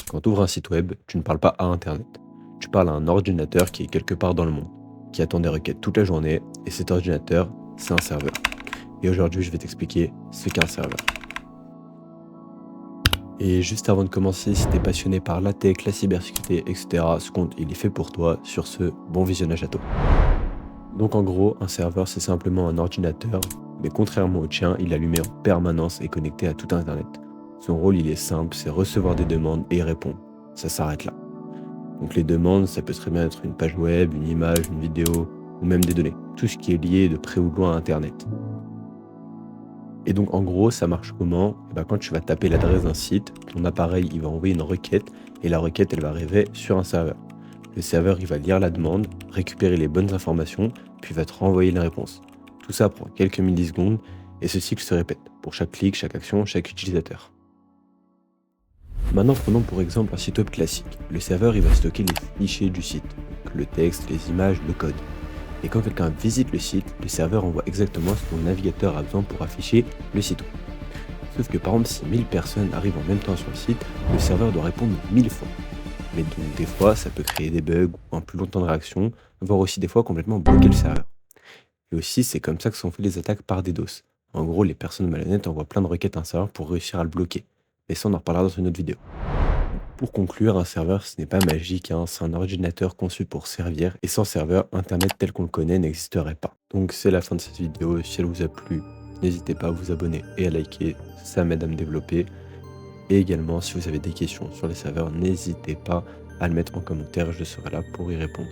Quand tu ouvres un site web, tu ne parles pas à Internet. Tu parles à un ordinateur qui est quelque part dans le monde, qui attend des requêtes toute la journée, et cet ordinateur, c'est un serveur. Et aujourd'hui, je vais t'expliquer ce qu'est un serveur. Et juste avant de commencer, si t'es passionné par la tech, la cybersécurité, etc., ce compte, il est fait pour toi. Sur ce, bon visionnage à toi. Donc en gros, un serveur, c'est simplement un ordinateur, mais contrairement au tien, il est allumé en permanence et connecté à tout Internet. Son rôle, il est simple, c'est recevoir des demandes et y répondre. Ça s'arrête là. Donc les demandes, ça peut très bien être une page web, une image, une vidéo, ou même des données. Tout ce qui est lié de près ou de loin à Internet. Et donc en gros, ça marche comment? Eh ben, quand tu vas taper l'adresse d'un site, ton appareil il va envoyer une requête, et la requête elle va arriver sur un serveur. Le serveur il va lire la demande, récupérer les bonnes informations, puis va te renvoyer la réponse. Tout ça prend quelques millisecondes, et ce cycle se répète pour chaque clic, chaque action, chaque utilisateur. Maintenant, prenons pour exemple un site web classique. Le serveur il va stocker les fichiers du site, donc le texte, les images, le code. Et quand quelqu'un visite le site, le serveur envoie exactement ce que ton navigateur a besoin pour afficher le site web. Sauf que par exemple, si 1000 personnes arrivent en même temps sur le site, le serveur doit répondre 1000 fois. Mais donc des fois, ça peut créer des bugs ou un plus long temps de réaction, voire aussi des fois complètement bloquer le serveur. Et aussi, c'est comme ça que sont fait les attaques par DDoS. En gros, les personnes malhonnêtes envoient plein de requêtes à un serveur pour réussir à le bloquer. Mais ça, on en reparlera dans une autre vidéo. Pour conclure, un serveur, ce n'est pas magique, hein, c'est un ordinateur conçu pour servir, et sans serveur, Internet tel qu'on le connaît n'existerait pas. Donc c'est la fin de cette vidéo, si elle vous a plu, n'hésitez pas à vous abonner et à liker, ça m'aide à me développer. Et également, si vous avez des questions sur les serveurs, n'hésitez pas à le mettre en commentaire, je serai là pour y répondre.